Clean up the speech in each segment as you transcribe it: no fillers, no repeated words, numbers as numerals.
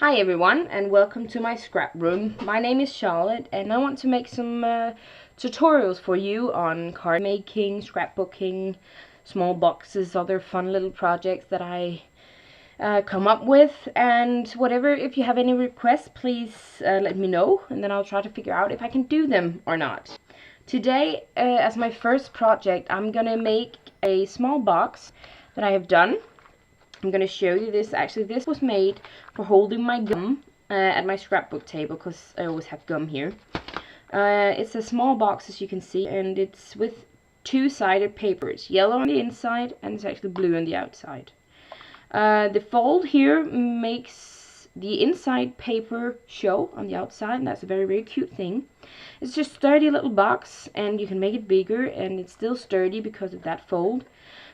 Hi everyone, and welcome to my scrap room. My name is Charlotte and I want to make some tutorials for you on card making, scrapbooking, small boxes, other fun little projects that I come up with, and whatever. If you have any requests, please let me know, and then I'll try to figure out if I can do them or not. Today, as my first project, I'm gonna make a small box that I have done. I'm going to show you this. Actually, this was made for holding my gum at my scrapbook table, because I always have gum here. It's a small box, as you can see, and it's with two-sided paper. It's yellow on the inside and it's actually blue on the outside. The fold here makes the inside paper show on the outside, and that's a very, very cute thing. It's just a sturdy little box, and you can make it bigger, and it's still sturdy because of that fold.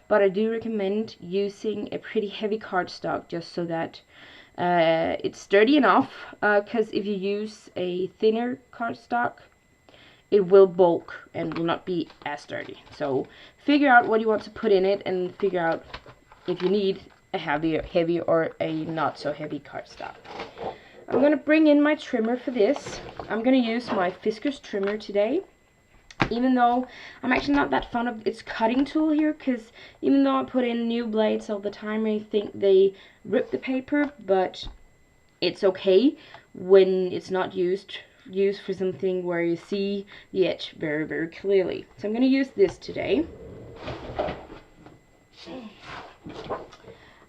But I do recommend using a pretty heavy cardstock, just so that it's sturdy enough, because if you use a thinner cardstock, it will bulk and will not be as sturdy. So figure out what you want to put in it, and figure out if you need a heavy or a not so heavy cardstock. I'm going to bring in my trimmer for this. I'm going to use my Fiskars trimmer today. Even though I'm actually not that fond of its cutting tool here, because even though I put in new blades all the time, I think they rip the paper, but it's okay when it's not used for something where you see the edge very, very clearly. So I'm going to use this today.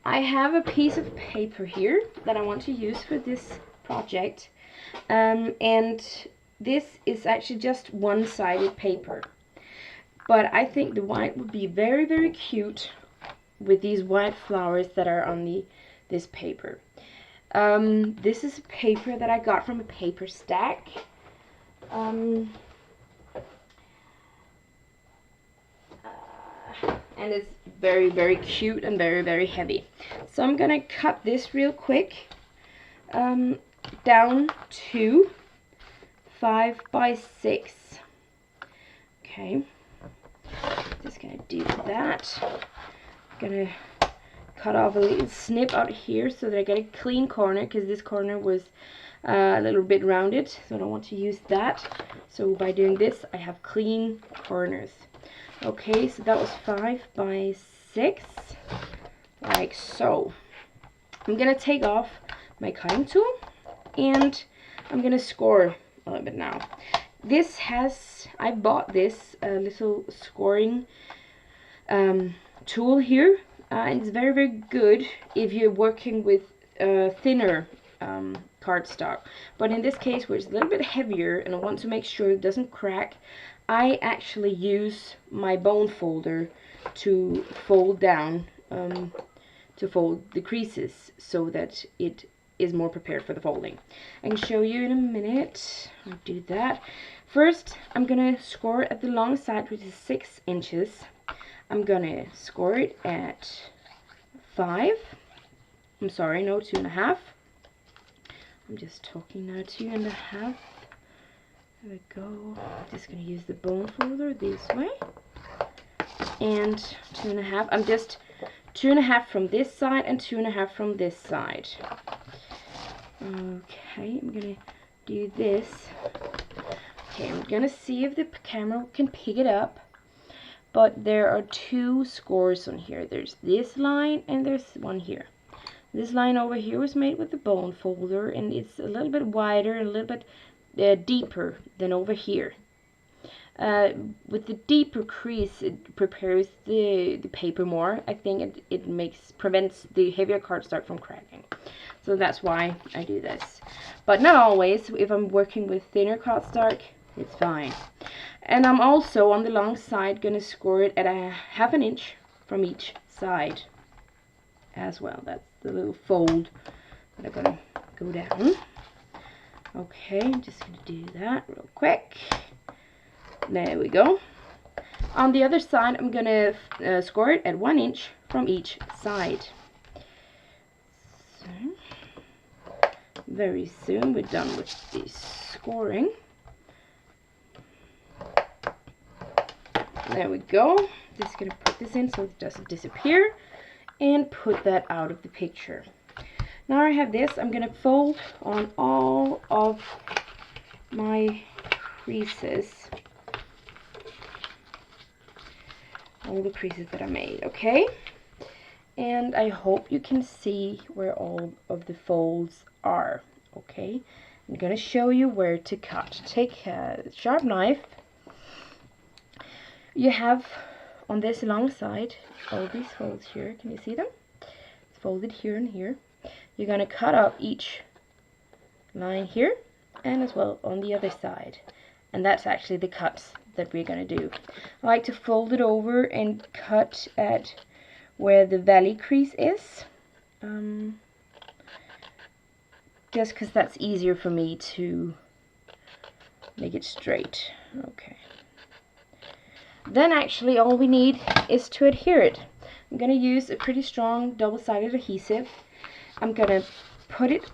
I have a piece of paper here that I want to use for this project, and this is actually just one-sided paper, but I think the white would be very, very cute with these white flowers that are on this paper. This is paper that I got from a paper stack. And it's very, very cute and very, very heavy. So I'm gonna cut this real quick down to 5 by 6. Okay, just gonna do that. Gonna cut off a little snip out here so that I get a clean corner, because this corner was a little bit rounded, so I don't want to use that. So by doing this, I have clean corners. Okay, so that was 5 by 6, like so. I'm gonna take off my cutting tool, and I'm gonna score a little bit now. I bought this little scoring tool here, and it's very, very good if you're working with thinner cardstock. But in this case, where it's a little bit heavier and I want to make sure it doesn't crack, I actually use my bone folder to fold down, to fold the creases, so that it is more prepared for the folding. I can show you in a minute. I'll do that. First, I'm gonna score at the long side, which is 6 inches. I'm gonna score it at 5. I'm sorry, no, 2.5. I'm just talking now, 2.5. There we go. Just gonna use the bone folder this way, and 2.5. I'm just 2.5 from this side and 2.5 from this side. Okay, I'm gonna do this. Okay, I'm gonna see if the camera can pick it up, but there are 2 scores on here. There's this line and there's one here. This line over here was made with the bone folder, and it's a little bit wider and a little bit deeper than over here. With the deeper crease, it prepares the paper more. I think it prevents the heavier cardstock from cracking. So that's why I do this. But not always. If I'm working with thinner cardstock, it's fine. And I'm also on the long side gonna score it at a 1/2 inch from each side as well. That's the little fold that I'm gonna go down. Okay, I'm just gonna do that real quick. There we go. On the other side, I'm gonna score it at 1 inch from each side. So, very soon we're done with the scoring. There we go. Just gonna put this in so it doesn't disappear, and put that out of the picture. Now I have this, I'm going to fold on all of my creases. All the creases that I made, okay? And I hope you can see where all of the folds are, okay? I'm going to show you where to cut. Take a sharp knife. You have on this long side all these folds here. Can you see them? It's folded here and here. You're going to cut up each line here and as well on the other side. And that's actually the cuts that we're going to do. I like to fold it over and cut at where the valley crease is, just because that's easier for me to make it straight. Okay. Then actually all we need is to adhere it. I'm going to use a pretty strong double-sided adhesive. I'm going to put it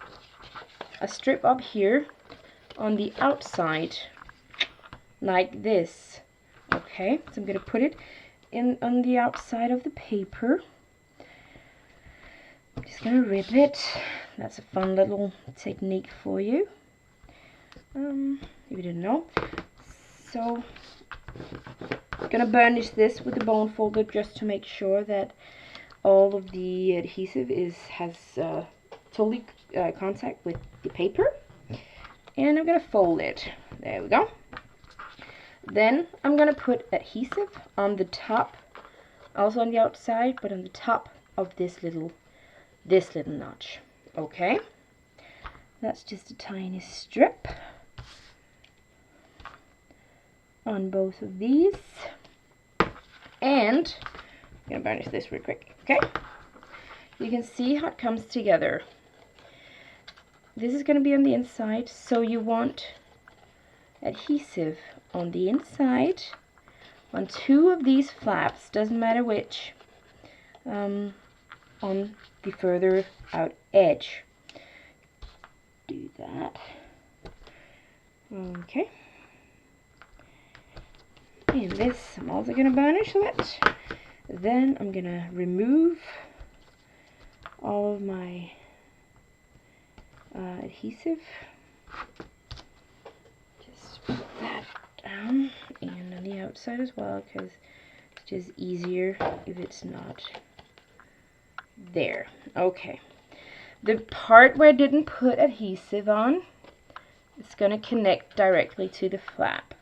a strip up here on the outside like this. Okay, so I'm going to put it in on the outside of the paper. I'm just going to rip it. That's a fun little technique for you, if you didn't know. So I'm going to burnish this with the bone folder just to make sure that all of the adhesive has totally contact with the paper. And I'm going to fold it. There we go. Then I'm going to put adhesive on the top, also on the outside, but on the top of this little notch. Okay, that's just a tiny strip on both of these. And I'm going to burnish this real quick. Okay, you can see how it comes together. This is going to be on the inside, so you want adhesive on the inside on two of these flaps, doesn't matter which, on the further out edge. Do that. Okay. And this I'm also going to burnish it. Then I'm going to remove all of my adhesive. Just put that down and on the outside as well, because it's just easier if it's not there. Okay, the part where I didn't put adhesive on, it's going to connect directly to the flap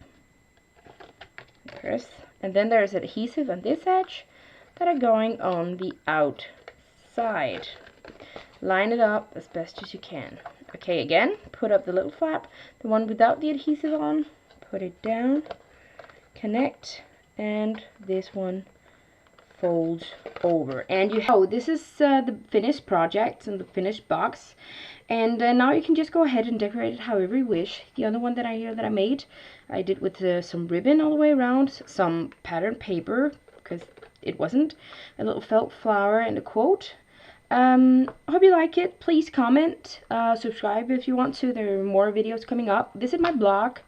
first, and then there's adhesive on this edge that are going on the outside. Line it up as best as you can. Okay, again, put up the little flap, the one without the adhesive on, put it down, connect, and this one folds over. And you have, this is the finished project and the finished box, and now you can just go ahead and decorate it however you wish. The other one that I made, I did with some ribbon all the way around, some pattern paper, because it wasn't, a little felt flower and a quote. I hope you like it. Please comment, subscribe if you want to. There are more videos coming up. Visit my blog,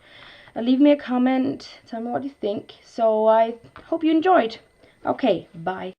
leave me a comment, tell me what you think. So I hope you enjoyed. Okay, bye.